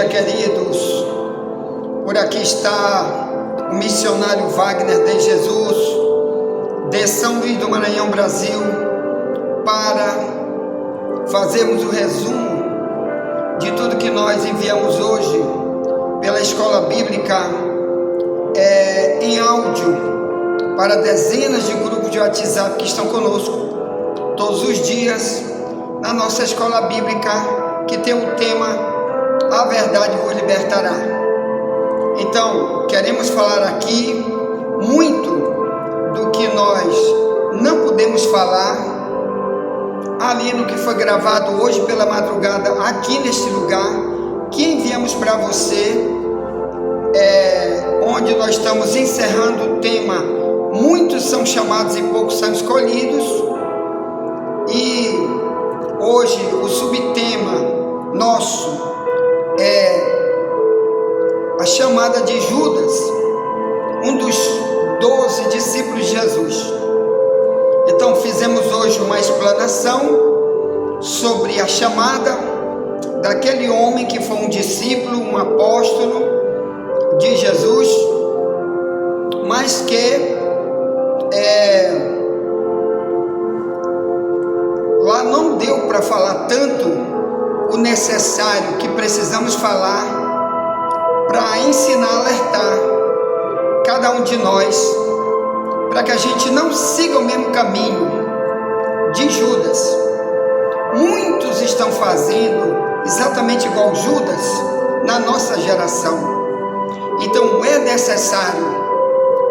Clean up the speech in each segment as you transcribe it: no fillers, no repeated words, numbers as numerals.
dia, queridos. Por aqui está o missionário Wagner de Jesus, de São Luís do Maranhão, Brasil, para fazermos o resumo de tudo que nós enviamos hoje pela Escola Bíblica em áudio para dezenas de grupos de WhatsApp que estão conosco todos os dias na nossa Escola Bíblica, que tem o tema A Verdade Vos Libertará. Então, queremos falar aqui muito do que nós não podemos falar ali no que foi gravado hoje pela madrugada aqui neste lugar, que enviamos para você, onde nós estamos encerrando o tema Muitos são chamados e poucos são escolhidos, e hoje o subtema nosso é a chamada de Judas, um dos 12 discípulos de Jesus. Então fizemos hoje uma explanação sobre a chamada daquele homem que foi um discípulo, um apóstolo de Jesus, mas que lá não deu para falar tanto o necessário que precisamos falar para ensinar, alertar cada um de nós, para que a gente não siga o mesmo caminho de Judas. Muitos estão fazendo exatamente igual Judas na nossa geração. Então é necessário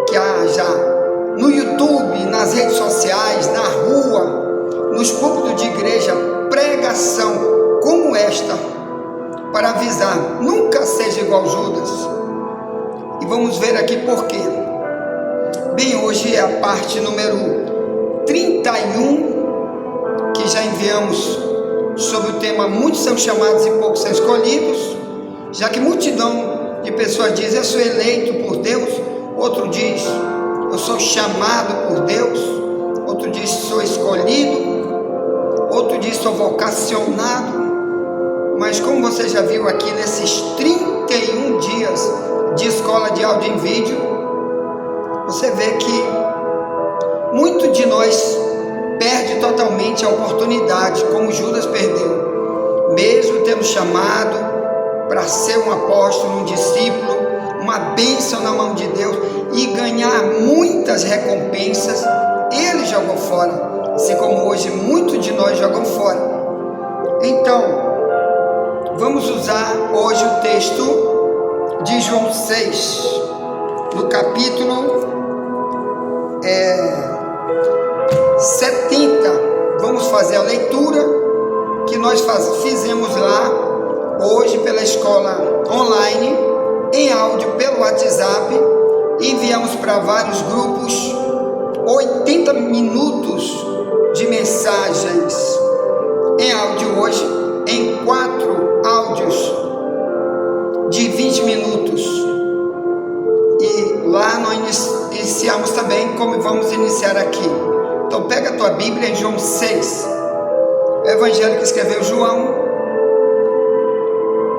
que haja no YouTube, nas redes sociais, na rua, nos púlpitos de igreja, pregação como esta, para avisar, nunca seja igual Judas. E vamos ver aqui por quê. Bem, hoje é a parte número 31, que já enviamos sobre o tema Muitos são chamados e poucos são escolhidos, já que multidão de pessoas diz, eu sou eleito por Deus, outro diz, eu sou chamado por Deus, outro diz, sou escolhido, outro diz, sou vocacionado. Mas como você já viu aqui nesses 31 dias de escola de áudio em vídeo, você vê que muito de nós perde totalmente a oportunidade, como Judas perdeu, mesmo tendo chamado para ser um apóstolo, um discípulo, uma bênção na mão de Deus e ganhar muitas recompensas, ele jogou fora, assim como hoje muitos de nós jogam fora. Então, vamos usar hoje o texto de João 6, no capítulo 70. Vamos fazer a leitura que nós fizemos lá hoje pela escola online, em áudio pelo WhatsApp, enviamos para vários grupos 80 minutos de mensagens em áudio hoje, em 4 áudios de 20 minutos. E lá nós iniciamos também como vamos iniciar aqui. Então pega a tua Bíblia em João 6, o evangelho que escreveu João,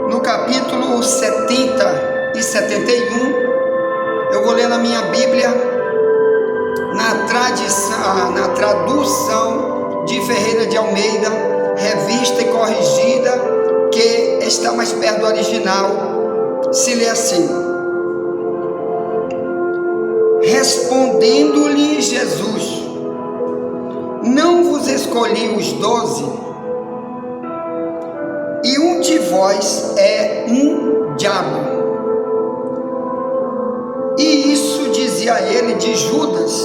no capítulo 70 e 71, eu vou ler na minha Bíblia, na tradução de Ferreira de Almeida, revista e corrigida, que está mais perto do original. Se lê assim: respondendo-lhe Jesus, não vos escolhi os 12, e um de vós é um diabo. E isso dizia ele de Judas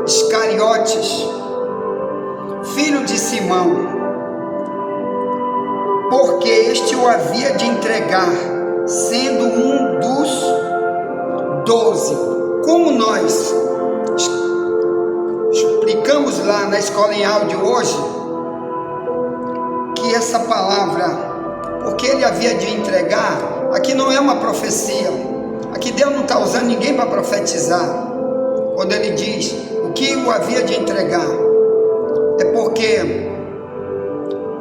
Iscariotes, filho de Simão, porque este o havia de entregar, sendo um dos 12. Como nós explicamos lá na escola em áudio hoje, que essa palavra, porque ele havia de entregar, aqui não é uma profecia. Aqui Deus não está usando ninguém para profetizar. Quando ele diz o que o havia de entregar, é porque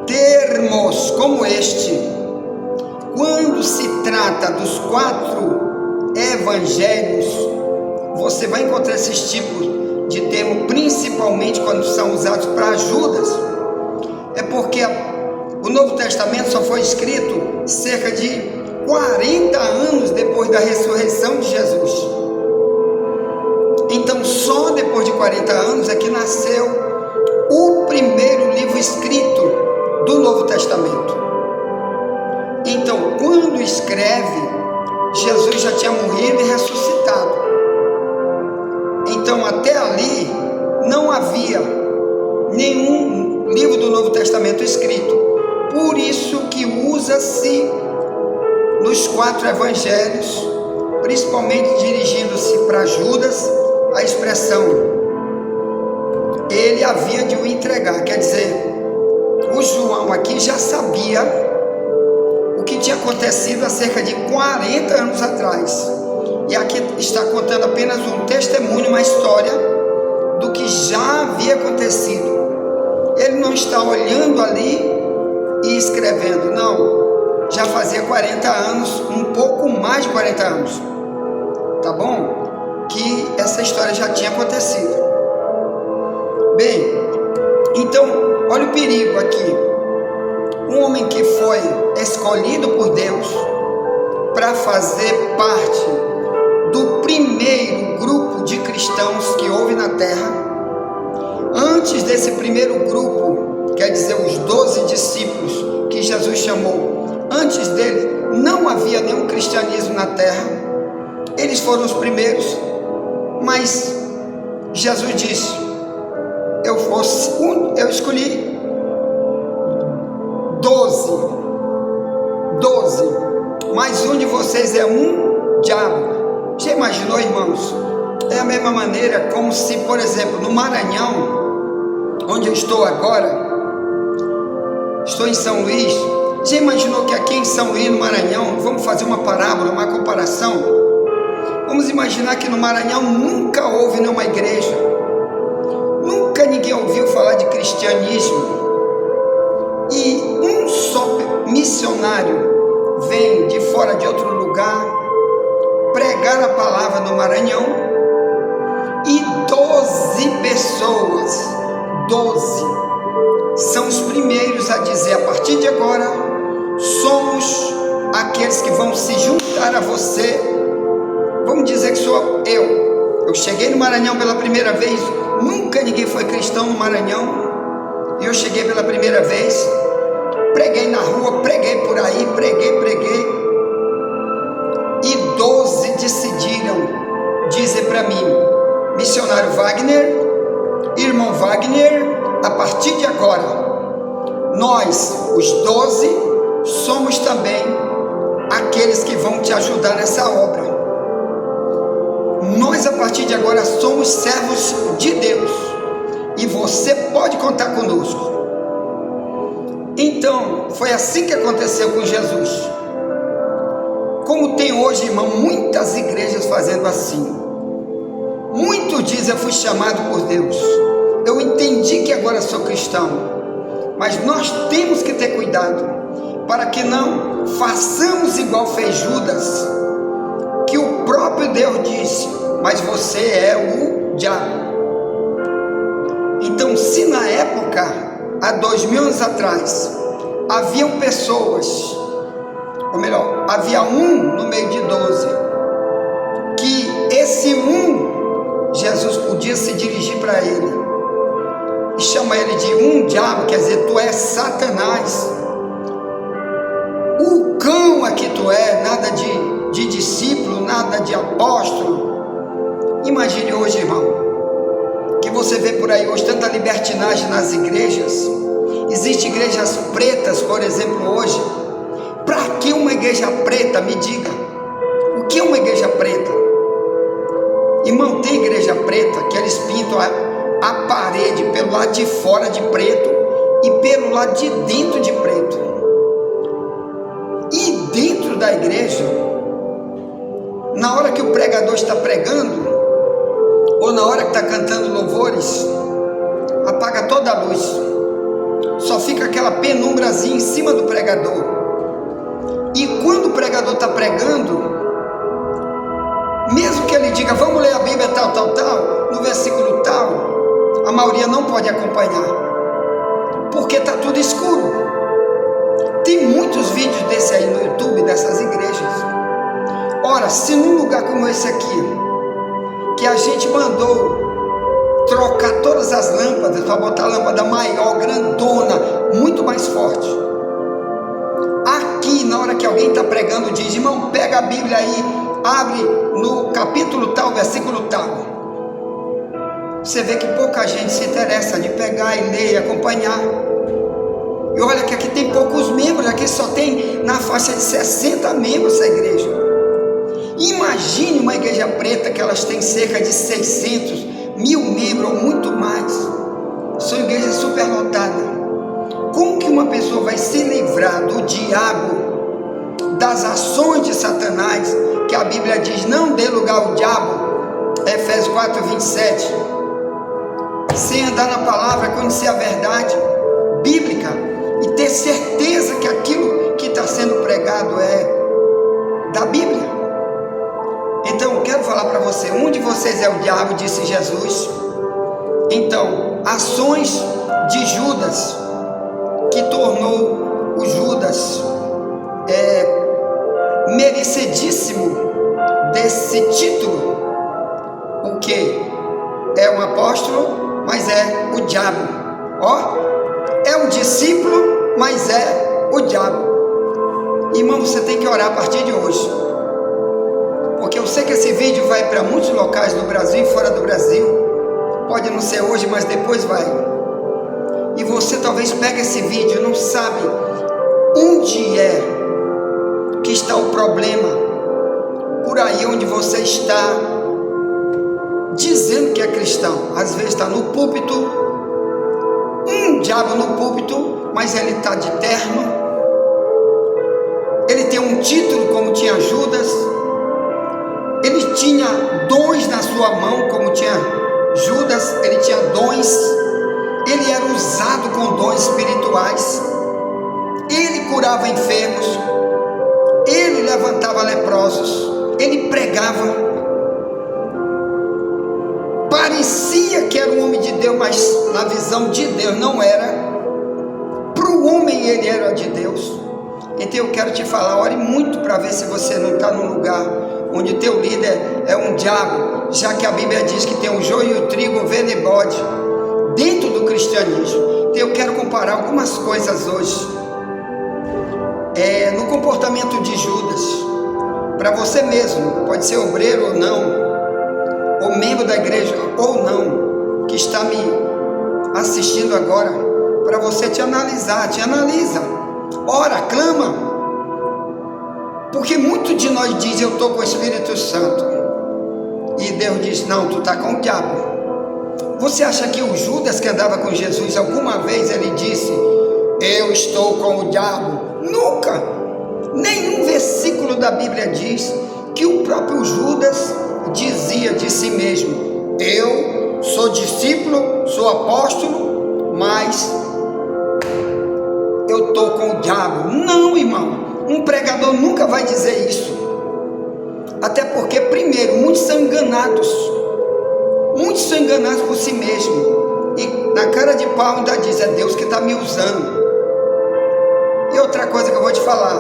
termos como este quando se trata dos 4 evangelhos, você vai encontrar esses tipos de termo, principalmente quando são usados para Judas. É porque o Novo Testamento só foi escrito cerca de 40 anos depois da ressurreição de Jesus. Então só depois de 40 anos é que nasceu o primeiro livro escrito do Novo Testamento. Então quando escreve, Jesus já tinha morrido e ressuscitado. Então até ali não havia nenhum livro do Novo Testamento escrito. Por isso que usa-se nos 4 evangelhos, principalmente dirigindo-se para Judas, a expressão ele havia de o entregar. Quer dizer, o João aqui já sabia o que tinha acontecido há cerca de 40 anos atrás, e aqui está contando apenas um testemunho, uma história do que já havia acontecido. Ele não está olhando ali e escrevendo, não, já fazia 40 anos, um pouco mais de 40 anos, tá bom? Que essa história já tinha acontecido. Bem, então, olha o perigo aqui. Um homem que foi escolhido por Deus para fazer parte do primeiro grupo de cristãos que houve na terra. Antes desse primeiro grupo, quer dizer, os 12 discípulos que Jesus chamou, antes dele não havia nenhum cristianismo na terra. Eles foram os primeiros, mas Jesus disse: eu escolhi 12, mas um de vocês é um diabo. Já imaginou, irmãos? É a mesma maneira como se, por exemplo, no Maranhão, onde eu estou agora, estou em São Luís. Já imaginou que aqui em São Luís, no Maranhão, vamos fazer uma parábola, uma comparação? Vamos imaginar que no Maranhão nunca houve nenhuma igreja, nunca ninguém ouviu falar de cristianismo, e um só missionário vem de fora de outro lugar pregar a palavra no Maranhão, e 12 pessoas, 12, são os primeiros a dizer: a partir de agora somos aqueles que vão se juntar a você. Vamos dizer que sou eu cheguei no Maranhão pela primeira vez, nunca ninguém foi cristão no Maranhão, e eu cheguei pela primeira vez, preguei na rua, preguei por aí, preguei, e 12 decidiram dizer para mim: missionário Wagner, irmão Wagner, a partir de agora, nós, os 12, somos também aqueles que vão te ajudar nessa obra. Nós, a partir de agora, somos servos de Deus, e você pode contar conosco. Então, foi assim que aconteceu com Jesus. Como tem hoje, irmão, muitas igrejas fazendo assim. Muitos dizem: eu fui chamado por Deus, eu entendi que agora sou cristão. Mas nós temos que ter cuidado para que não façamos igual fez Judas, que o próprio Deus disse: mas você é o diabo. Então, se na época, há 2000 anos atrás, haviam pessoas, ou melhor, havia um no meio de 12, que esse Jesus podia se dirigir para ele e chama ele de um diabo, quer dizer, tu és Satanás, o cão é que tu é, nada de discípulo, nada de apóstolo. Imagine hoje, irmão, que você vê por aí hoje tanta libertinagem nas igrejas. Existem igrejas pretas, por exemplo, hoje. Para que uma igreja preta? Me diga, o que é uma igreja preta? Irmão, tem igreja preta que eles pintam a parede pelo lado de fora de preto e pelo lado de dentro de preto. E dentro da igreja, na hora que o pregador está pregando, ou na hora que está cantando louvores, apaga toda a luz, só fica aquela penumbrazinha em cima do pregador. E quando o pregador está pregando, mesmo que ele diga, vamos ler a Bíblia tal, no versículo tal, a maioria não pode acompanhar, porque está tudo escuro. Tem muitos vídeos desse aí no YouTube, dessas igrejas. Ora, se num lugar como esse aqui, que a gente mandou trocar todas as lâmpadas para botar a lâmpada maior, grandona, muito mais forte, aqui na hora que alguém está pregando diz, irmão, pega a Bíblia aí, abre no capítulo tal, versículo tal, você vê que pouca gente se interessa de pegar e ler e acompanhar. E olha que aqui tem poucos membros, aqui só tem na faixa de 60 membros essa igreja. Imagine uma igreja preta que elas têm cerca de 600, 1000 membros ou muito mais. São igrejas superlotadas. Como que uma pessoa vai se livrar do diabo, das ações de Satanás, que a Bíblia diz, não dê lugar ao diabo, Efésios 4, 27, sem andar na palavra, conhecer a verdade bíblica e ter certeza que aquilo que está sendo pregado é da Bíblia? Então eu quero falar para você, um de vocês é o diabo, disse Jesus. Então, ações de Judas, que tornou o Judas merecidíssimo desse título, o que? É um apóstolo, mas é o diabo. É um discípulo, mas é o diabo. Irmão, você tem que orar a partir de hoje, porque eu sei que esse vídeo vai para muitos locais do Brasil e fora do Brasil. Pode não ser hoje, mas depois vai. E você talvez pegue esse vídeo e não sabe onde é que está o problema. Por aí onde você está dizendo que é cristão, às vezes está no púlpito, diabo no púlpito, mas ele está de terno, ele tem um título como tinha Judas, ele tinha dons na sua mão como tinha Judas, ele tinha dons, ele era usado com dons espirituais, ele curava enfermos, ele levantava leprosos, ele pregava. Parecia que era um homem de Deus, mas na visão de Deus não era. Para o homem ele era de Deus. Então eu quero te falar, ore muito para ver se você não está num lugar onde o teu líder é um diabo, já que a Bíblia diz que tem o joio e o trigo, ovelha e bode dentro do cristianismo. Então eu quero comparar algumas coisas hoje no comportamento de Judas, para você mesmo, pode ser obreiro ou não, ou membro da igreja ou não, que está me assistindo agora, para você te analisar, te analisa, ora, clama, porque muito de nós diz, eu estou com o Espírito Santo, e Deus diz, não, tu está com o diabo. Você acha que o Judas que andava com Jesus, alguma vez ele disse, eu estou com o diabo? Nunca. Nenhum versículo da Bíblia diz que o próprio Judas dizia de si mesmo, eu sou discípulo, sou apóstolo, mas eu estou com o diabo. Não, irmão, um pregador nunca vai dizer isso, até porque, primeiro, muitos são enganados por si mesmo, e na cara de pau ainda diz, é Deus que está me usando. E outra coisa que eu vou te falar,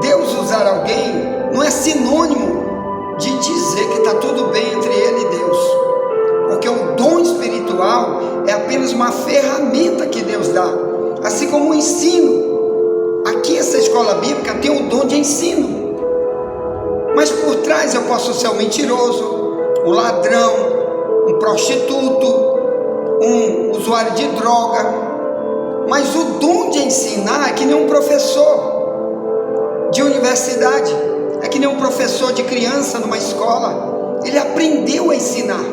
Deus usar alguém não é sinônimo de dizer que está tudo bem entre ele e Deus, porque o dom espiritual é apenas uma ferramenta que Deus dá, assim como o ensino. Aqui essa escola bíblica tem o dom de ensino, mas por trás eu posso ser um mentiroso, um ladrão, um prostituto, um usuário de droga, mas o dom de ensinar é que nem um professor de universidade, é que nem um professor de criança numa escola, ele aprendeu a ensinar.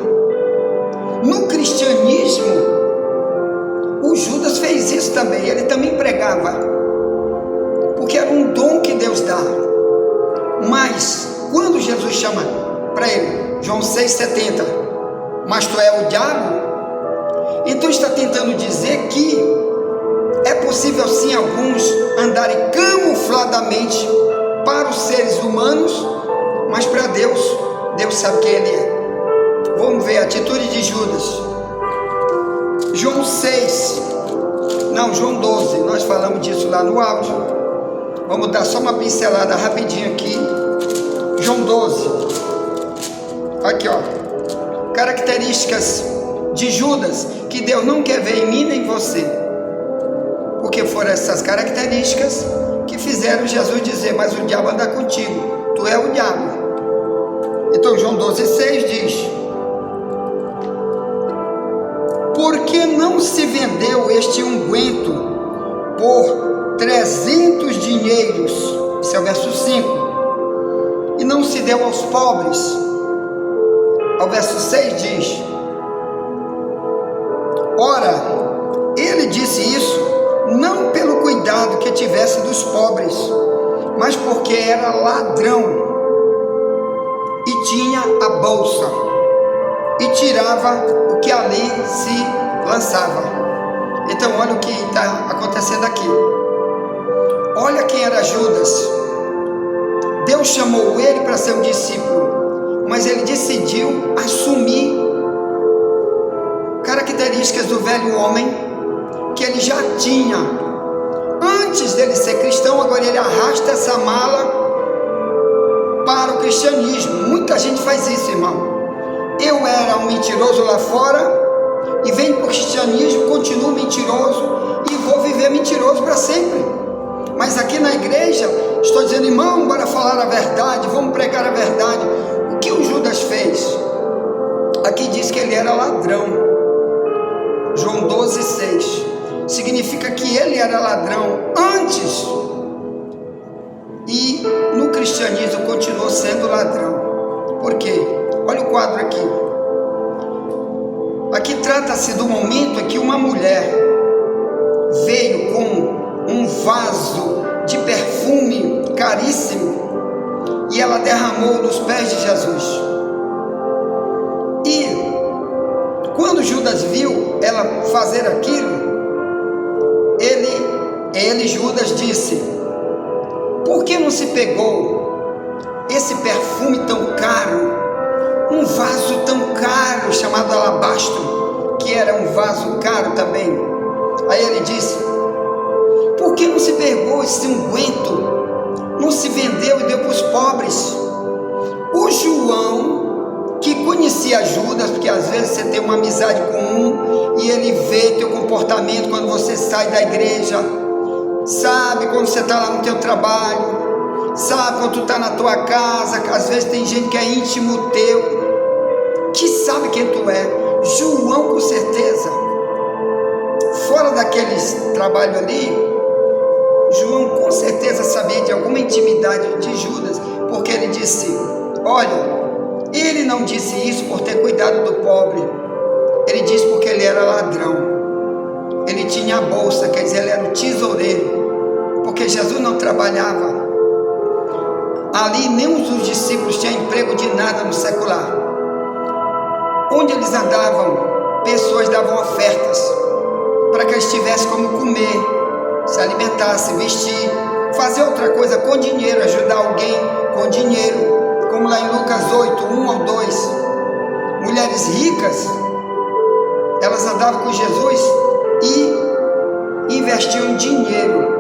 No cristianismo, o Judas fez isso também, ele também pregava, porque era um dom que Deus dá. Mas quando Jesus chama para ele, João 6,70, mas tu é o diabo, então está tentando dizer que É possível sim alguns andarem camufladamente para os seres humanos, mas para Deus, Deus sabe quem Ele é. Vamos ver a atitude de Judas. João 12, nós falamos disso lá no áudio. Vamos dar só uma pincelada rapidinho aqui. João 12. Aqui, ó. Características de Judas que Deus não quer ver em mim nem em você. Porque foram essas características que fizeram Jesus dizer: mas o diabo anda contigo, tu é o diabo. Então João 12,6 diz: por que não se vendeu este unguento por 300 dinheiros? Esse é o verso 5. E não se deu aos pobres? Ao verso 6 diz: ora, ele disse isso não pelo cuidado que tivesse dos pobres, mas porque era ladrão e tinha a bolsa e tirava o que ali se lançava. Então olha o que está acontecendo aqui. Olha quem era Judas. Deus chamou ele para ser um discípulo, mas ele decidiu assumir características do velho homem que ele já tinha antes dele ser cristão. Agora ele arrasta essa mala para o cristianismo. Muita gente faz isso, irmão. Eu era um mentiroso lá fora e venho para o cristianismo, continuo mentiroso e vou viver mentiroso para sempre. Mas aqui na igreja estou dizendo: irmão, bora falar a verdade, vamos pregar a verdade. O que o Judas fez? Aqui diz que ele era ladrão. João 12,6 significa que ele era ladrão antes e no cristianismo continuou sendo ladrão. Por quê? Olha o quadro aqui. Aqui trata-se do momento em que uma mulher veio com um vaso de perfume caríssimo e ela derramou nos pés de Jesus. E quando Judas viu ela fazer aquilo, Judas disse: por que não se pegou esse perfume tão caro, um vaso tão caro chamado alabastro, que era um vaso caro também? Aí ele disse: por que não se pegou esse unguento, não se vendeu e deu para os pobres? O João, que conhecia Judas, porque às vezes você tem uma amizade com um e ele vê teu comportamento quando você sai da igreja, sabe quando você está lá no teu trabalho, sabe quando tu está na tua casa, às vezes tem gente que é íntimo teu, que sabe quem tu é. João, com certeza, fora daquele trabalho ali, João com certeza sabia de alguma intimidade de Judas, porque ele disse: olha, ele não disse isso por ter cuidado do pobre, ele disse porque ele era ladrão, ele tinha a bolsa, quer dizer, ele era o tesoureiro, porque Jesus não trabalhava ali, nenhum dos discípulos tinha emprego de nada no secular. Onde eles andavam, pessoas davam ofertas para que eles tivessem como comer, se alimentasse, se vestir, fazer outra coisa com dinheiro, ajudar alguém com dinheiro, como lá em Lucas 8, 1 ao 2, mulheres ricas, elas andavam com Jesus e investiam dinheiro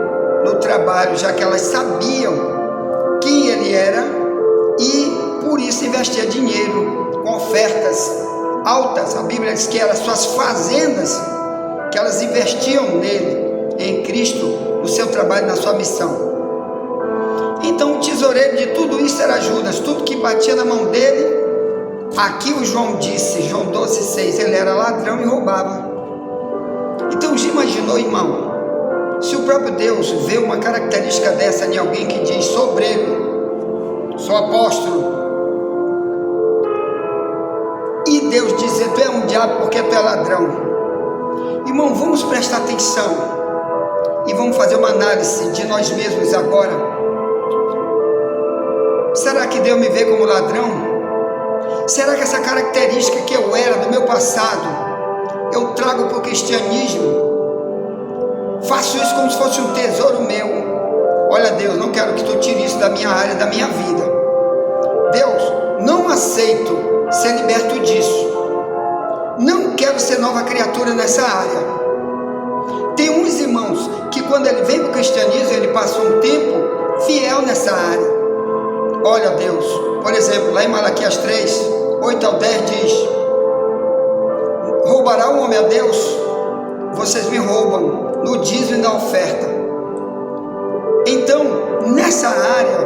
no trabalho, já que elas sabiam quem ele era e por isso investia dinheiro com ofertas altas. A Bíblia diz que eram suas fazendas, que elas investiam nele, em Cristo, no seu trabalho, na sua missão. Então o tesoureiro de tudo isso era Judas, tudo que batia na mão dele. Aqui o João disse, João 12,6, ele era ladrão e roubava. Então já imaginou, irmão, se o próprio Deus vê uma característica dessa em alguém que diz: sou obreiro, sou apóstolo, e Deus dizer: tu é um diabo porque tu é ladrão. Irmão, vamos prestar atenção e vamos fazer uma análise de nós mesmos agora. Será que Deus me vê como ladrão? Será que essa característica que eu era do meu passado, eu trago para o cristianismo? faço isso como se fosse um tesouro meu. Olha, Deus, não quero que tu tire isso da minha área, da minha vida. Deus, não aceito ser liberto disso. Não quero ser nova criatura nessa área. Tem uns irmãos que quando ele vem para o cristianismo, ele passa um tempo fiel nessa área. Olha, Deus, por exemplo, lá em Malaquias 3, 8 ao 10 diz: roubará o homem a Deus? Vocês me roubam no dízimo e na oferta. Então, nessa área,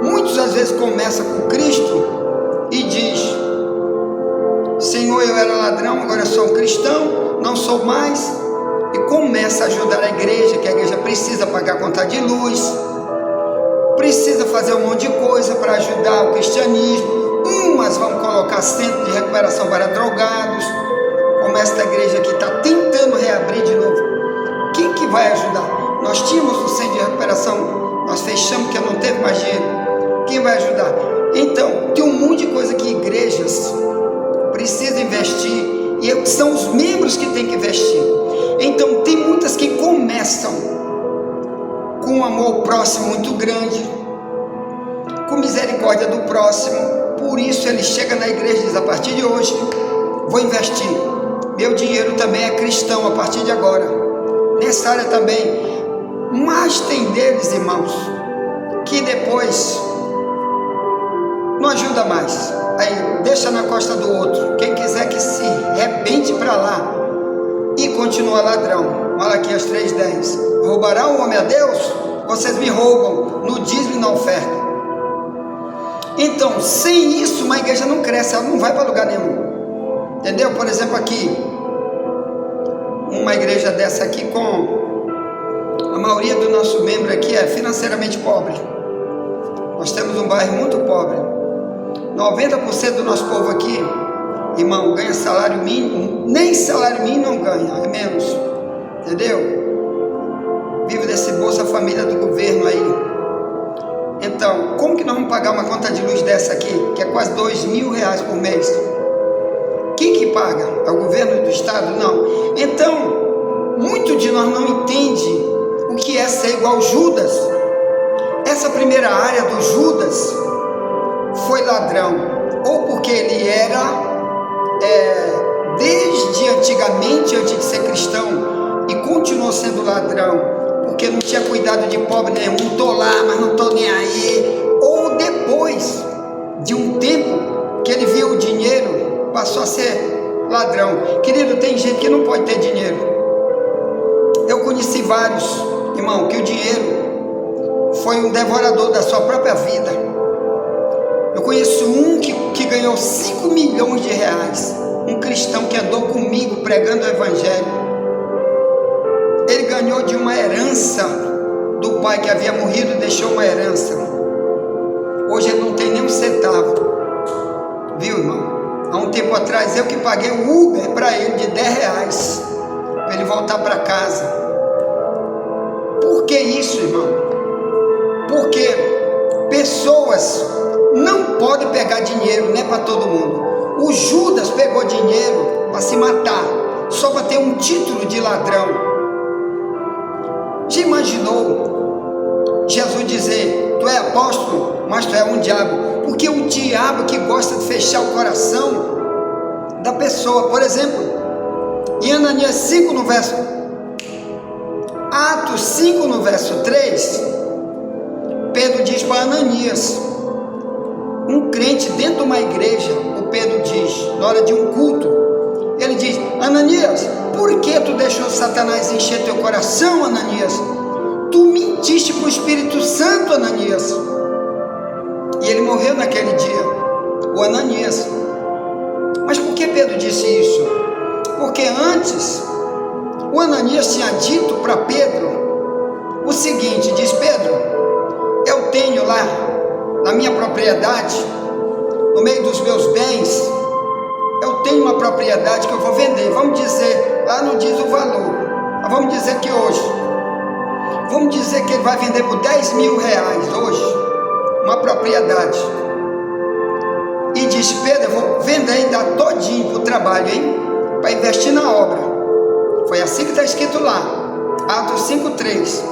muitos às vezes começam com Cristo e diz: Senhor, eu era ladrão, agora eu sou um cristão, não sou mais. E começa a ajudar a igreja, que a igreja precisa pagar a conta de luz, precisa fazer um monte de coisa para ajudar o cristianismo. Umas vão colocar centro de recuperação para drogados, como esta igreja que está tentando reabrir de novo. Quem que vai ajudar? Nós tínhamos um centro de recuperação, nós fechamos porque não teve mais dinheiro. Quem vai ajudar? Então, tem um monte de coisa que igrejas precisam investir, e são os membros que têm que investir. Então, tem muitas que começam com um amor próximo muito grande, com misericórdia do próximo. Por isso ele chega na igreja e diz: a partir de hoje vou investir, meu dinheiro também é cristão a partir de agora, nessa área também. Mas tem deles, irmãos, que depois não ajuda mais, aí deixa na costa do outro. Quem quiser que se rebente para lá e continua ladrão. Malaquias 3:10: roubará o homem a Deus? Vocês me roubam no dízimo e na oferta. Então, sem isso, uma igreja não cresce, ela não vai para lugar nenhum. Entendeu? Por exemplo, aqui, uma igreja dessa aqui, com a maioria do nosso membro aqui é financeiramente pobre. Nós temos um bairro muito pobre. 90% do nosso povo aqui, irmão, ganha salário mínimo, nem salário mínimo não ganha, é menos. Entendeu? Vive desse Bolsa Família do governo aí. Então, como que nós vamos pagar uma conta de luz dessa aqui, que é quase R$2.000 por mês? Quem que paga? É o governo do estado? Não. Então, muito de nós não entende o que é ser igual Judas. Essa primeira área do Judas foi ladrão, ou porque ele era desde antigamente, antes de ser cristão, e continuou sendo ladrão, porque não tinha cuidado de pobre nenhum. Estou lá, mas não estou nem aí. Ou depois de um tempo que ele viu o dinheiro, passou a ser ladrão. Querido, tem gente que não pode ter dinheiro. Eu conheci vários, irmão, que o dinheiro foi um devorador da sua própria vida. Eu conheço um que ganhou 5 milhões de reais, um cristão que andou comigo pregando o evangelho. Ele ganhou de uma herança do pai que havia morrido e deixou uma herança. Hoje ele não tem nem um centavo. Viu, irmão? Há um tempo atrás eu que paguei o Uber para ele de R$10, para ele voltar para casa. Por que isso, irmão? Porque pessoas não podem pegar dinheiro, não é para todo mundo. O Judas pegou dinheiro para se matar, só para ter um título de ladrão. Já imaginou Jesus dizer: tu é apóstolo, mas tu é um diabo? Porque o diabo que gosta de fechar o coração da pessoa. Por exemplo, em Ananias 5 no verso Atos 5 no verso 3, Pedro diz para Ananias, um crente dentro de uma igreja, o Pedro diz, na hora de um culto, ele diz: Ananias, por que tu deixou Satanás encher teu coração, Ananias? Tu mentiste para o Espírito Santo, Ananias. E ele morreu naquele dia, o Ananias. Mas por que Pedro disse isso? Porque antes, o Ananias tinha dito para Pedro o seguinte, diz: Pedro, eu tenho lá, na minha propriedade, no meio dos meus bens, eu tenho uma propriedade que eu vou vender. Vamos dizer, lá não diz o valor, mas vamos dizer que hoje, vamos dizer que ele vai vender por R$10.000 hoje, uma propriedade. E diz: Pedro, eu vou vender e dar todinho para o trabalho, hein? Para investir na obra. Foi assim que está escrito lá. Atos 5:3.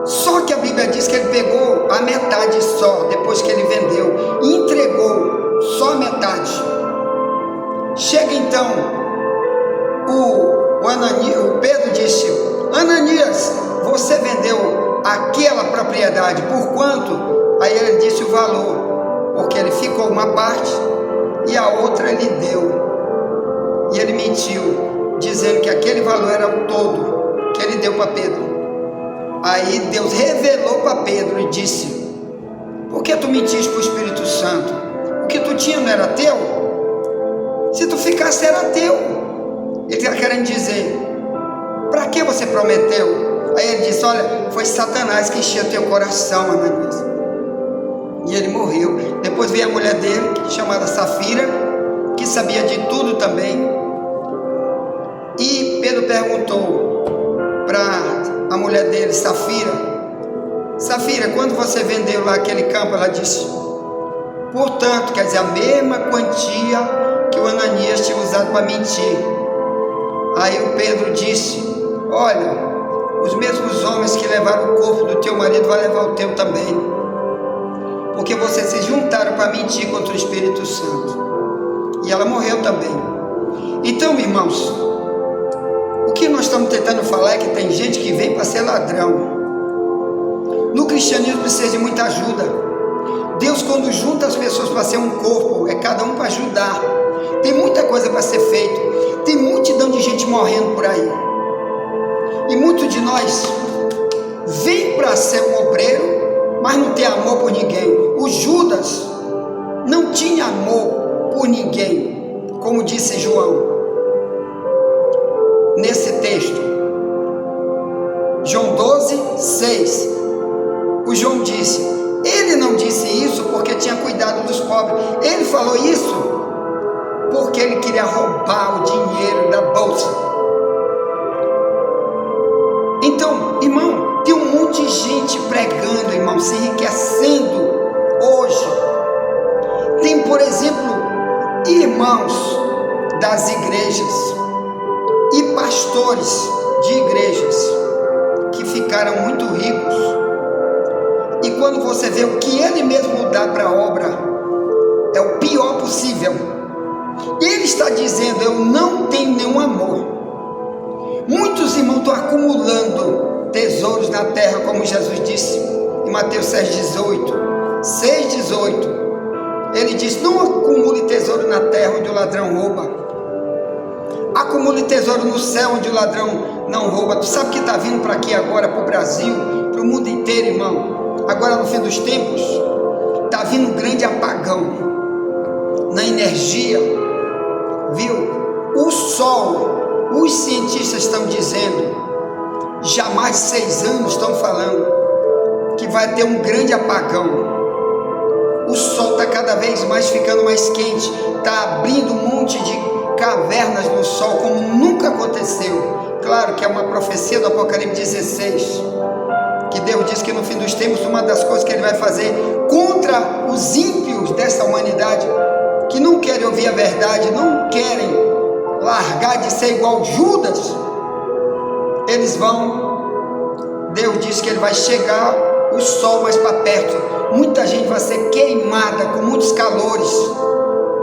Só que a Bíblia diz que ele pegou a metade só, depois que ele vendeu, e entregou só a metade. Chega então, o Pedro disse: Ananias, você vendeu aquela propriedade, por quanto? Aí ele disse o valor, porque ele ficou uma parte e a outra ele deu. E ele mentiu, dizendo que aquele valor era o todo que ele deu para Pedro. Aí Deus revelou para Pedro e disse: por que tu mentiste para o Espírito Santo? O que tu tinha não era teu? Se tu ficasse era teu. Ele está querendo dizer: para que você prometeu? Aí ele disse: olha, foi Satanás que encheu teu coração, Ananias. E ele morreu. Depois veio a mulher dele, chamada Safira, que sabia de tudo também. E Pedro perguntou para a mulher dele, Safira: Safira, quando você vendeu lá aquele campo? Ela disse: portanto, quer dizer, a mesma quantia que o Ananias tinha usado para mentir. Aí o Pedro disse: olha, os mesmos homens que levaram o corpo do teu marido vão levar o teu também, porque vocês se juntaram para mentir contra o Espírito Santo. E ela morreu também. Então, irmãos, o que nós estamos tentando falar é que tem gente que vem para ser ladrão. No cristianismo precisa de muita ajuda. Deus, quando junta as pessoas para ser um corpo, é cada um para ajudar. Tem muita coisa para ser feito. Tem multidão de gente morrendo por aí. E muitos de nós vem para ser um obreiro, mas não tem amor por ninguém. O Judas não tinha amor por ninguém, como disse João nesse texto, João 12:6. O João disse: ele não disse isso porque tinha cuidado dos pobres. Ele falou isso porque ele queria roubar o dinheiro da bolsa. Então, irmão, tem um monte de gente pregando, irmão, se enriquecendo hoje. Tem, por exemplo, irmãos das igrejas e pastores de igrejas que ficaram muito ricos, e quando você vê o que ele mesmo dá para a obra, é o pior possível. Ele está dizendo: eu não tenho nenhum amor. Muitos irmãos estão acumulando tesouros na terra, como Jesus disse em Mateus 6,18. Ele diz: não acumule tesouro na terra, onde o ladrão rouba. Acumule tesouro no céu, onde o ladrão não rouba. Tu sabe que está vindo para aqui agora, para o Brasil, para o mundo inteiro, irmão. Agora no fim dos tempos, está vindo um grande apagão na energia, viu? O sol, os cientistas estão dizendo, já há mais de 6 anos estão falando, que vai ter um grande apagão. O sol está cada vez mais ficando mais quente, está abrindo um monte de cavernas no sol, como nunca aconteceu. Claro que é uma profecia do Apocalipse 16, que Deus diz que no fim dos tempos, uma das coisas que Ele vai fazer contra os ímpios dessa humanidade, que não querem ouvir a verdade, não querem largar de ser igual Judas, eles vão, Deus diz que Ele vai chegar o sol mais para perto, muita gente vai ser queimada com muitos calores.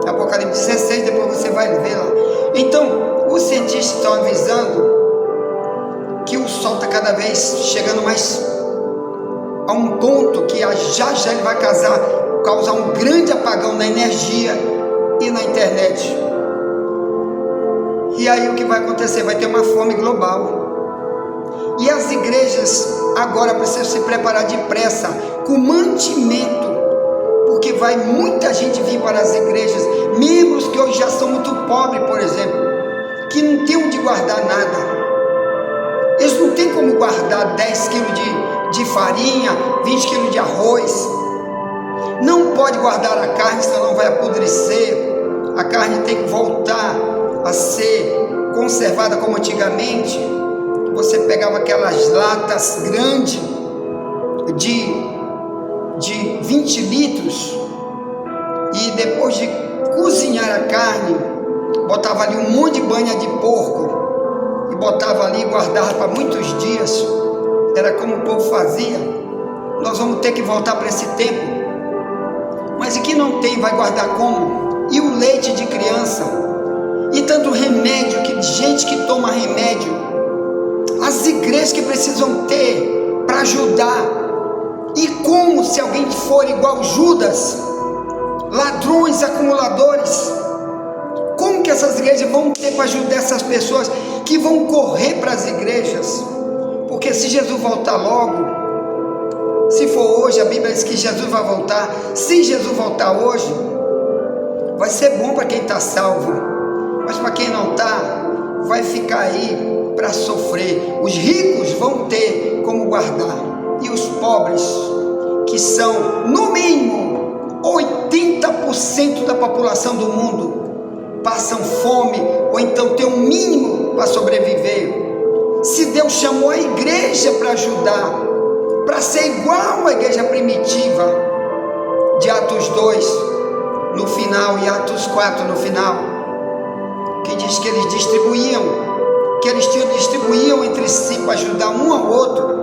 Apocalipse 16, depois você vai ver lá. Então, os cientistas estão avisando que o sol está cada vez chegando mais a um ponto que já ele vai causar um grande apagão na energia e na internet. E aí o que vai acontecer? Vai ter uma fome global. E as igrejas agora precisam se preparar depressa com mantimento, porque vai muita gente vir para as igrejas, membros que hoje já são muito pobres, por exemplo, que não tem onde guardar nada. Eles não têm como guardar 10 quilos de farinha, 20 quilos de arroz. Não pode guardar a carne, senão vai apodrecer. A carne tem que voltar a ser conservada como antigamente. Você pegava aquelas latas grandes de 20 litros e depois de cozinhar a carne, botava ali um monte de banha de porco e botava ali e guardava para muitos dias. Era como o povo fazia. Nós vamos ter que voltar para esse tempo. Mas e que não tem, vai guardar como? E o leite de criança? E tanto remédio, que gente que toma remédio. As igrejas que precisam ter para ajudar. E como se alguém for igual Judas, ladrões, acumuladores, como que essas igrejas vão ter para ajudar essas pessoas que vão correr para as igrejas? Porque se Jesus voltar logo, se for hoje, a Bíblia diz que Jesus vai voltar. Se Jesus voltar hoje, vai ser bom para quem está salvo, mas para quem não está, vai ficar aí para sofrer. Os ricos vão ter como guardar, e os pobres, que são no mínimo 80% da população do mundo, passam fome, ou então tem um mínimo para sobreviver. Se Deus chamou a igreja para ajudar, para ser igual à igreja primitiva de Atos 2 no final e Atos 4 no final, que diz que eles distribuíam entre si para ajudar um ao outro.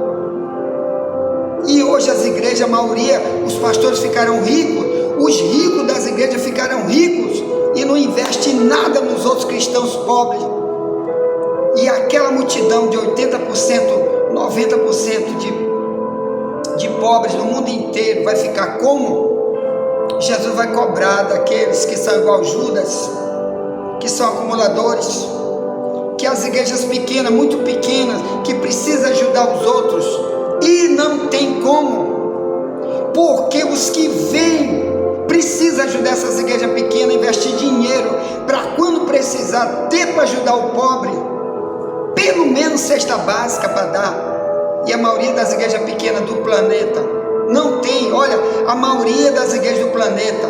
E hoje as igrejas, a maioria, os pastores ficaram ricos, os ricos das igrejas ficaram ricos e não investem nada nos outros cristãos pobres. E aquela multidão de 80%, 90% de pobres no mundo inteiro vai ficar como? Jesus vai cobrar daqueles que são igual Judas, que são acumuladores, que as igrejas pequenas, muito pequenas, que precisam ajudar os outros, e não tem como, porque os que vêm precisam ajudar essas igrejas pequenas, investir dinheiro, para quando precisar ter para ajudar o pobre, pelo menos cesta básica para dar. E a maioria das igrejas pequenas do planeta não tem. Olha, a maioria das igrejas do planeta,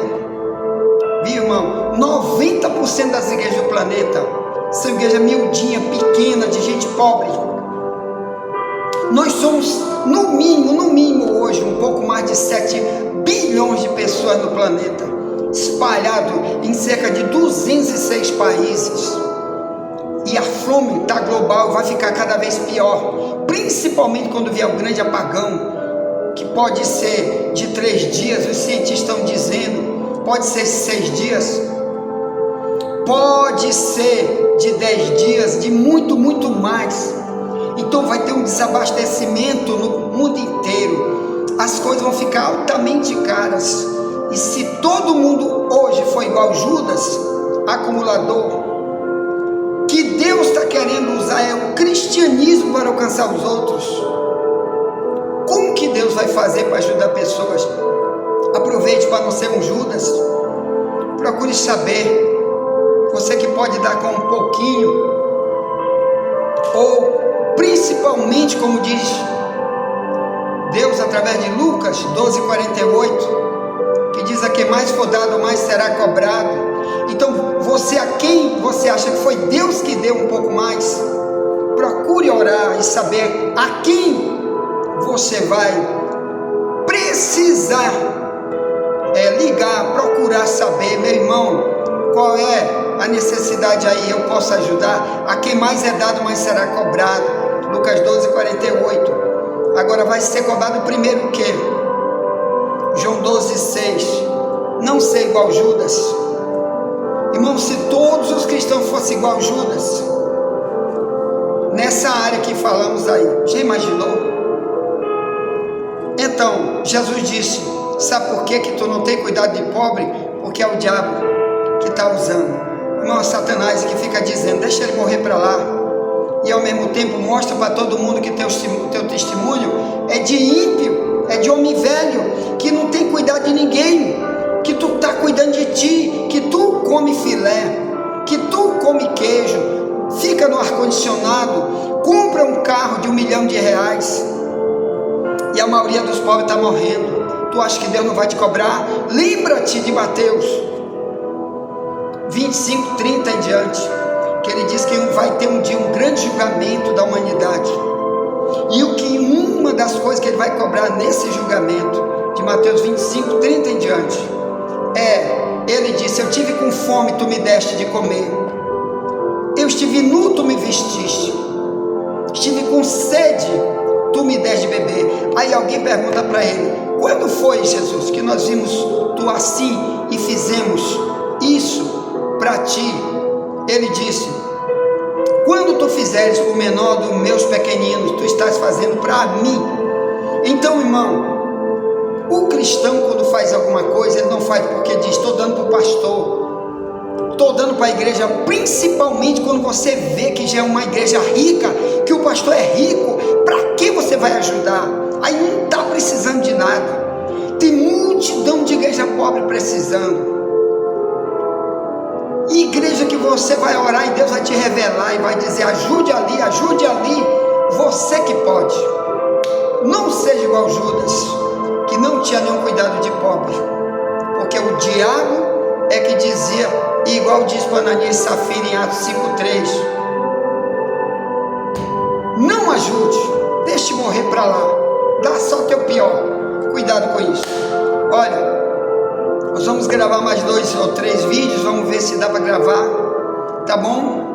viu, irmão, 90% das igrejas do planeta são igrejas miudinhas, pequenas, de gente pobre. Nós somos, no mínimo hoje, um pouco mais de 7 bilhões de pessoas no planeta, espalhado em cerca de 206 países. E a fome está global, vai ficar cada vez pior, principalmente quando vier o grande apagão, que pode ser de 3 dias, os cientistas estão dizendo, pode ser 6 dias, pode ser de 10 dias, de muito mais. Então vai ter um desabastecimento no mundo inteiro, as coisas vão ficar altamente caras. E se todo mundo hoje for igual Judas, acumulador, que Deus está querendo usar é o cristianismo para alcançar os outros, como que Deus vai fazer para ajudar pessoas? Aproveite para não ser um Judas, procure saber, você que pode dar com um pouquinho, ou principalmente, como diz Deus através de Lucas 12:48, que diz: a quem mais for dado, mais será cobrado. Então, você, a quem você acha que foi Deus que deu um pouco mais, procure orar e saber a quem você vai precisar ligar, procurar saber, meu irmão, qual é a necessidade aí, eu posso ajudar. A quem mais é dado, mais será cobrado. Lucas 12:48. Agora vai ser cobrado primeiro o quê? João 12:6. Não ser igual Judas. Irmão, se todos os cristãos fossem igual Judas, nessa área que falamos aí, já imaginou? Então, Jesus disse: sabe por que tu não tem cuidado de pobre? Porque é o diabo que está usando. Irmão, Satanás que fica dizendo: deixa ele morrer para lá. E ao mesmo tempo mostra para todo mundo que teu testemunho é de ímpio, é de homem velho, que não tem cuidado de ninguém, que tu está cuidando de ti, que tu come filé, que tu come queijo, fica no ar-condicionado, compra um carro de R$1 milhão, e a maioria dos pobres está morrendo. Tu acha que Deus não vai te cobrar? Lembra-te de Mateus 25:30 em diante, que ele diz que vai ter um dia um grande julgamento da humanidade, e uma das coisas que ele vai cobrar nesse julgamento de Mateus 25:30 em diante ele disse: eu tive com fome, tu me deste de comer, eu estive nu, tu me vestiste, estive com sede, tu me deste de beber. Aí alguém pergunta para ele: quando foi, Jesus, que nós vimos tu assim e fizemos isso para ti? Ele disse: quando tu fizeres o menor dos meus pequeninos, tu estás fazendo para mim. Então, irmão, o cristão, quando faz alguma coisa, ele não faz porque diz: estou dando para o pastor, estou dando para a igreja. Principalmente quando você vê que já é uma igreja rica, que o pastor é rico, para que você vai ajudar? Aí não está precisando de nada. Tem multidão de igreja pobre precisando. E igreja que você vai orar e Deus vai te revelar e vai dizer: ajude ali, ajude ali. Você que pode. Não seja igual Judas, que não tinha nenhum cuidado de pobre, porque o diabo é que dizia, igual diz para Ananias e Safira em Atos 5:3: não ajude, deixe morrer para lá, dá só o teu pior. Cuidado com isso. Olha, nós vamos gravar mais 2 ou 3 vídeos, vamos ver se dá para gravar, tá bom?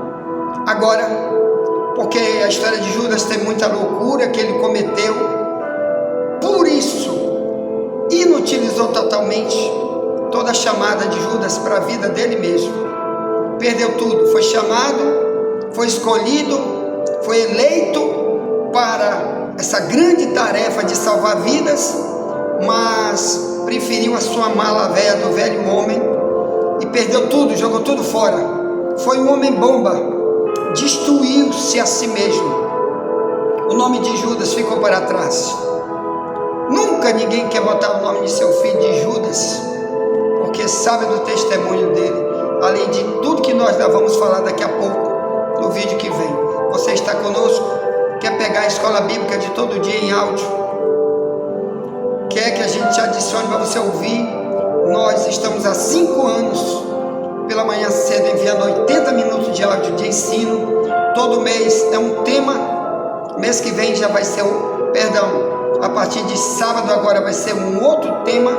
Agora, porque a história de Judas tem muita loucura que ele cometeu, por isso inutilizou totalmente toda a chamada de Judas para a vida dele mesmo. Perdeu tudo. Foi chamado, foi escolhido, foi eleito para essa grande tarefa de salvar vidas, mas preferiu a sua mala velha do velho homem e perdeu tudo, jogou tudo fora. Foi um homem bomba, destruiu-se a si mesmo. O nome de Judas ficou para trás. Nunca ninguém quer botar o nome de seu filho de Judas, porque sabe do testemunho dele, além de tudo que nós já vamos falar daqui a pouco no vídeo que vem. Você está conosco? Quer pegar a escola bíblica de todo dia em áudio? Quer que a gente te adicione para você ouvir? Nós estamos há 5 anos, pela manhã cedo, enviando 80 minutos de áudio de ensino. Todo mês é um tema. Mês que vem já vai ser a partir de sábado agora vai ser um outro tema.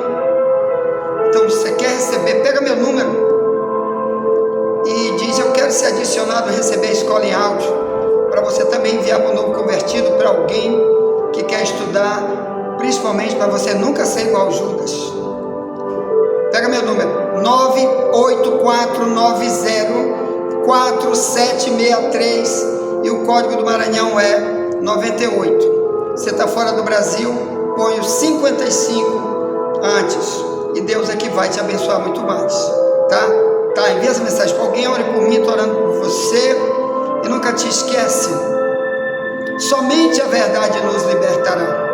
Então, se você quer receber, pega meu número e diz: eu quero ser adicionado a receber a escola em áudio, para você também enviar para o novo convertido, para alguém que quer estudar, principalmente para você nunca ser igual Judas. Pega meu número: 984904763 e o código do Maranhão é 98. Você está fora do Brasil, põe o 55 antes e Deus é que vai te abençoar muito mais, tá? Envia essa mensagem para alguém, ore por mim, estou orando por você e nunca te esquece. Somente a verdade nos libertará.